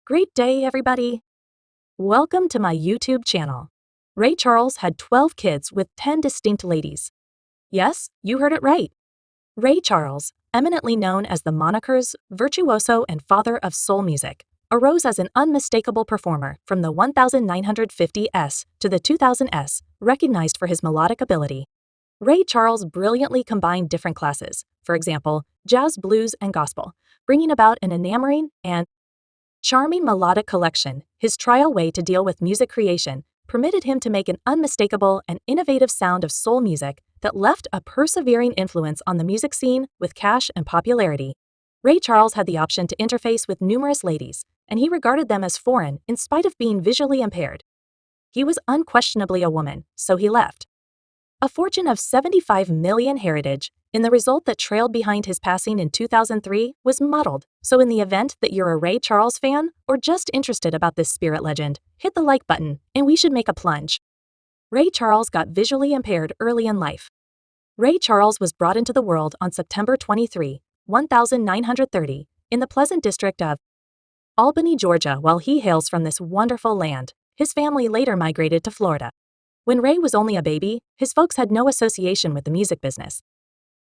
Great day, everybody! Welcome to my YouTube channel. Ray Charles had 12 kids with 10 distinct ladies. Yes, you heard it right. Ray Charles, eminently known as the monikers virtuoso and father of soul music, arose as an unmistakable performer from the 1950s to the 2000s, recognized for his melodic ability. Ray Charles brilliantly combined different classes, for example, jazz, blues, and gospel, bringing about an enamoring and charming melodic collection. His trial way to deal with music creation permitted him to make an unmistakable and innovative sound of soul music that left a persevering influence on the music scene with cash and popularity. Ray Charles had the option to interface with numerous ladies, and he regarded them as foreign in spite of being visually impaired. He was unquestionably a woman, so he left. A fortune of $75 million heritage in the result that trailed behind his passing in 2003 was muddled, so in the event that you're a Ray Charles fan or just interested about this spirit legend, hit the like button and we should make a plunge. Ray Charles got visually impaired early in life. Ray Charles was brought into the world on September 23, 1930, in the Pleasant District of Albany, Georgia. While he hails from this wonderful land, his family later migrated to Florida. When Ray was only a baby, his folks had no association with the music business.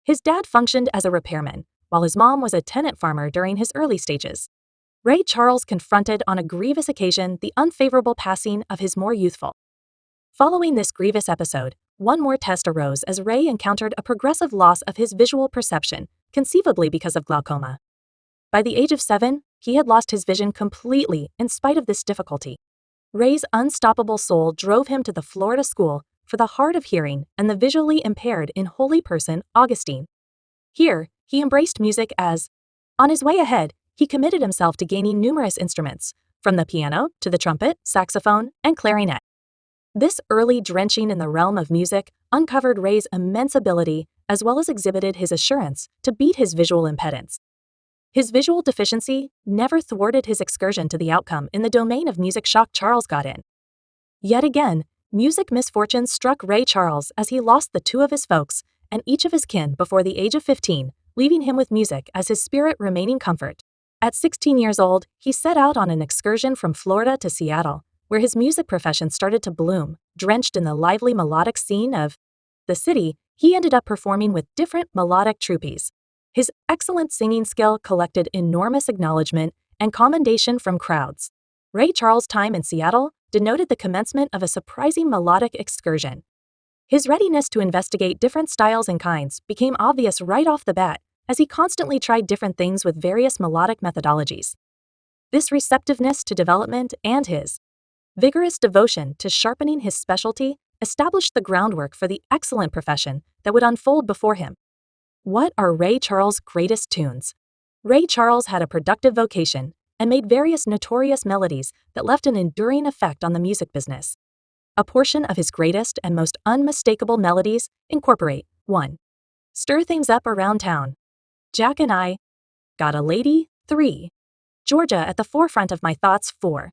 His dad functioned as a repairman, while his mom was a tenant farmer during his early stages. Ray Charles confronted on a grievous occasion the unfavorable passing of his more youthful. Following this grievous episode, one more test arose as Ray encountered a progressive loss of his visual perception, conceivably because of glaucoma. By the age of 7, he had lost his vision completely in spite of this difficulty. Ray's unstoppable soul drove him to the Florida School for the Hard of Hearing and the Visually Impaired in Holy Person, Augustine. Here, he embraced music as, on his way ahead, he committed himself to gaining numerous instruments, from the piano to the trumpet, saxophone, and clarinet. This early drenching in the realm of music uncovered Ray's immense ability as well as exhibited his assurance to beat his visual impedance. His visual deficiency never thwarted his excursion to the outcome in the domain of music shock Charles got in. Yet again, music misfortune struck Ray Charles as he lost the 2 of his folks and each of his kin before the age of 15, leaving him with music as his spirit remaining comfort. At 16 years old, he set out on an excursion from Florida to Seattle, where his music profession started to bloom. Drenched in the lively melodic scene of the city, he ended up performing with different melodic troupes. His excellent singing skill collected enormous acknowledgement and commendation from crowds. Ray Charles' time in Seattle denoted the commencement of a surprising melodic excursion. His readiness to investigate different styles and kinds became obvious right off the bat as he constantly tried different things with various melodic methodologies. This receptiveness to development and his vigorous devotion to sharpening his specialty established the groundwork for the excellent profession that would unfold before him. What are Ray Charles' greatest tunes? Ray Charles had a productive vocation and made various notorious melodies that left an enduring effect on the music business. A portion of his greatest and most unmistakable melodies incorporate 1. Stir Things Up Around Town. Jack and I. Got a Lady. 3. Georgia at the Forefront of My Thoughts. 4.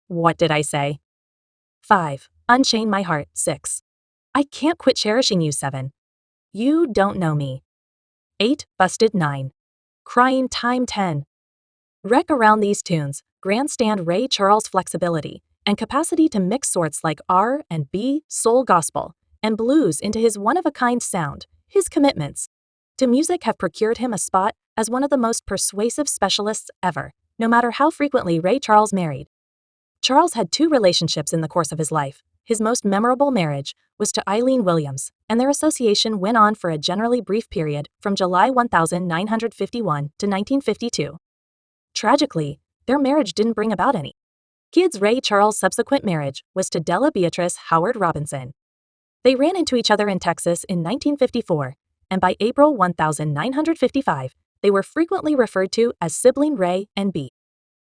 What did I say? 5. Unchain My Heart. 6. I Can't Quit Cherishing You. 7. You Don't Know Me. 8. Busted. 9. Crying Time. 10. Wreck around these tunes, grandstand Ray Charles' flexibility and capacity to mix sorts like R&B, soul gospel, and blues into his one-of-a-kind sound. His commitments to music have procured him a spot as one of the most persuasive specialists ever, no matter how frequently Ray Charles married. Charles had 2 relationships in the course of his life. His most memorable marriage was to Eileen Williams, and their association went on for a generally brief period from July 1951 to 1952. Tragically, their marriage didn't bring about any kids. Ray Charles' subsequent marriage was to Della Beatrice Howard Robinson. They ran into each other in Texas in 1954, and by April 1955, they were frequently referred to as sibling Ray and B.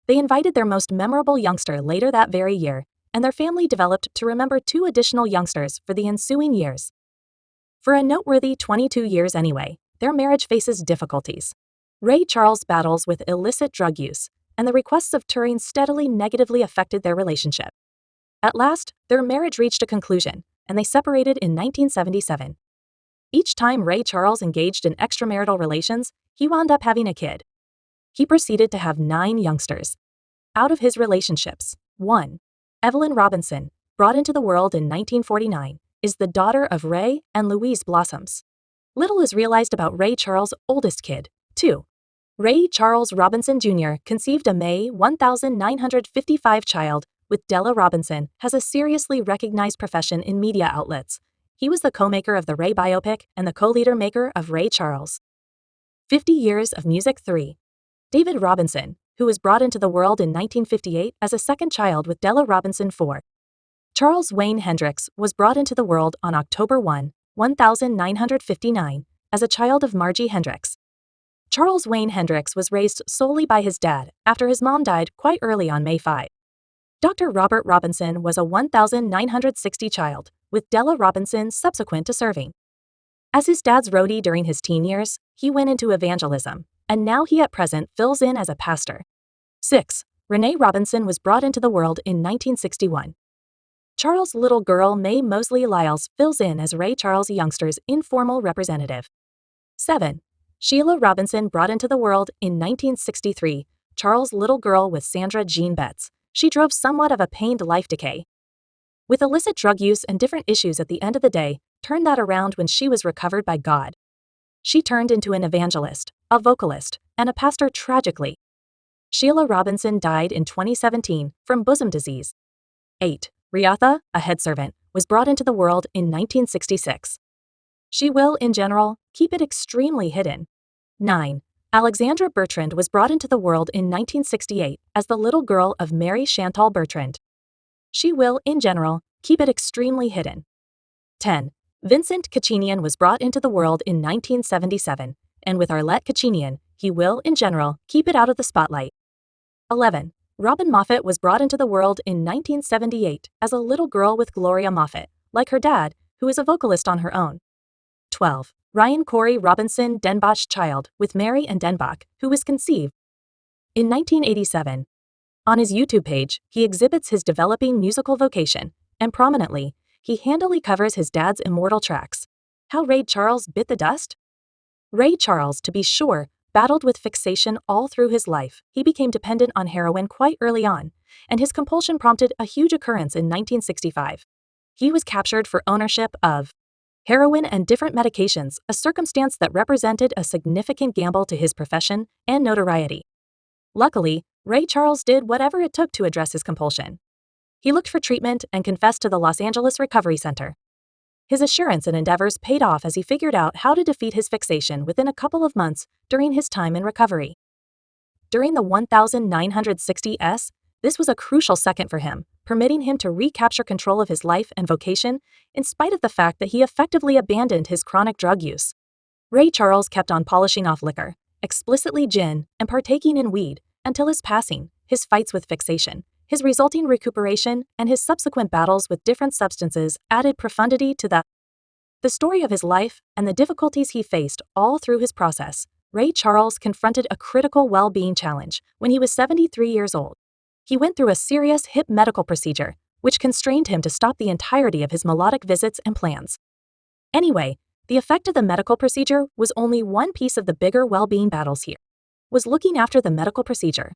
They invited their most memorable youngster later that very year, and their family developed to remember 2 additional youngsters for the ensuing years. For a noteworthy 22 years anyway, their marriage faces difficulties. Ray Charles battles with illicit drug use, and the requests of touring steadily negatively affected their relationship. At last, their marriage reached a conclusion, and they separated in 1977. Each time Ray Charles engaged in extramarital relations, he wound up having a kid. He proceeded to have 9 youngsters. out of his relationships. 1. Evelyn Robinson, brought into the world in 1949, is the daughter of Ray and Louise Blossoms. Little is realized about Ray Charles' oldest kid. 2. Ray Charles Robinson Jr. conceived a May 1955 child with Della Robinson, has a seriously recognized profession in media outlets. He was the co-maker of the Ray biopic and the co-leader maker of Ray Charles. 50 Years of Music 3. David Robinson, who was brought into the world in 1958 as a second child with Della Robinson 4. Charles Wayne Hendricks was brought into the world on October 1, 1959, as a child of Margie Hendricks. Charles Wayne Hendricks was raised solely by his dad after his mom died quite early on May 5. Dr. Robert Robinson was a 1960 child, with Della Robinson subsequent to serving. As his dad's roadie during his teen years, he went into evangelism, and now he at present fills in as a pastor. 6. Renee Robinson was brought into the world in 1961. Charles' little girl Mae Mosley Lyles fills in as Ray Charles Youngster's informal representative. 7. Sheila Robinson brought into the world in 1963, Charles' little girl with Sandra Jean Betts. She drove somewhat of a pained life decay. With illicit drug use and different issues at the end of the day, turned that around when she was recovered by God. She turned into an evangelist, a vocalist, and a pastor tragically. Sheila Robinson died in 2017 from bosom disease. 8. Riatha, a head servant, was brought into the world in 1966. She will, in general, keep it extremely hidden. 9. Alexandra Bertrand was brought into the world in 1968 as the little girl of Mary Chantal Bertrand. She will, in general, keep it extremely hidden. 10. Vincent Kachinian was brought into the world in 1977, and with Arlette Kachinian, he will, in general, keep it out of the spotlight. 11. Robin Moffett was brought into the world in 1978 as a little girl with Gloria Moffett, like her dad, who is a vocalist on her own. 12. Ryan Corey Robinson Denbach's child with Mary and Denbach, who was conceived in 1987. On his YouTube page, he exhibits his developing musical vocation, and prominently, he handily covers his dad's immortal tracks. How Ray Charles bit the dust? Ray Charles, to be sure, battled with fixation all through his life. He became dependent on heroin quite early on, and his compulsion prompted a huge occurrence in 1965. He was captured for ownership of heroin and different medications, a circumstance that represented a significant gamble to his profession and notoriety. Luckily, Ray Charles did whatever it took to address his compulsion. He looked for treatment and confessed to the Los Angeles Recovery Center. His assurance and endeavors paid off as he figured out how to defeat his fixation within a couple of months during his time in recovery. During the 1960s, this was a crucial second for him, permitting him to recapture control of his life and vocation in spite of the fact that he effectively abandoned his chronic drug use. Ray Charles kept on polishing off liquor, explicitly gin, and partaking in weed, until his passing, his fights with fixation, his resulting recuperation, and his subsequent battles with different substances added profundity to the story of his life and the difficulties he faced all through his process. Ray Charles confronted a critical well-being challenge when he was 73 years old. He went through a serious hip medical procedure, which constrained him to stop the entirety of his melodic visits and plans. Anyway, the effect of the medical procedure was only one piece of the bigger well-being battles here. Was looking after the medical procedure.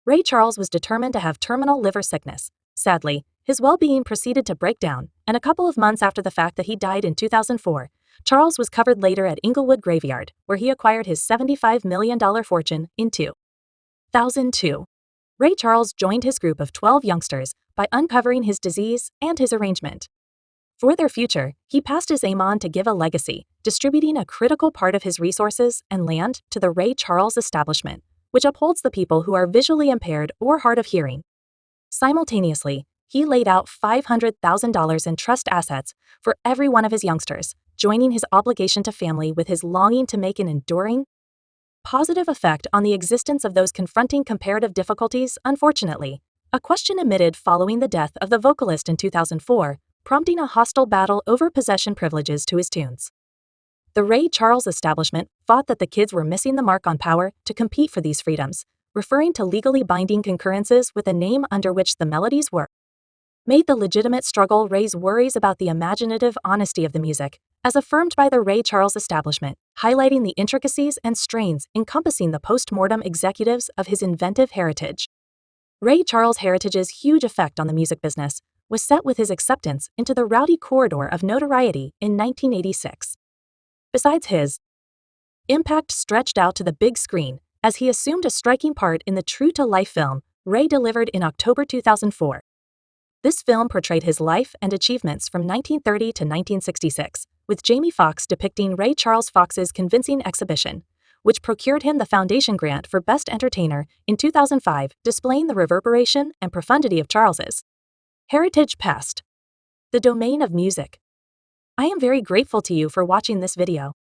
Ray Charles was determined to have terminal liver sickness. Sadly, his well-being proceeded to break down, and a couple of months after the fact that he died in 2004, Charles was covered later at Inglewood Graveyard, where he acquired his $75 million fortune in 2002. Ray Charles joined his group of 12 youngsters by uncovering his disease and his arrangement. For their future, he passed his aim on to give a legacy, distributing a critical part of his resources and land to the Ray Charles Establishment, which upholds the people who are visually impaired or hard of hearing. Simultaneously, he laid out $500,000 in trust assets for every one of his youngsters, joining his obligation to family with his longing to make an enduring, positive effect on the existence of those confronting comparative difficulties. Unfortunately, a question emitted following the death of the vocalist in 2004, prompting a hostile battle over possession privileges to his tunes. The Ray Charles Establishment thought that the kids were missing the mark on power to compete for these freedoms, referring to legally binding concurrences with a name under which the melodies were. Made the legitimate struggle raise worries about the imaginative honesty of the music, as affirmed by the Ray Charles Establishment, highlighting the intricacies and strains encompassing the post-mortem executives of his inventive heritage. Ray Charles' Heritage's huge effect on the music business was set with his acceptance into the rowdy corridor of notoriety in 1986. Besides, his impact stretched out to the big screen as he assumed a striking part in the true-to-life film Ray delivered in October 2004. This film portrayed his life and achievements from 1930 to 1966, with Jamie Foxx depicting Ray Charles Fox's convincing exhibition, which procured him the Foundation Grant for Best Entertainer in 2005, displaying the reverberation and profundity of Charles's heritage past. The domain of music. I am very grateful to you for watching this video.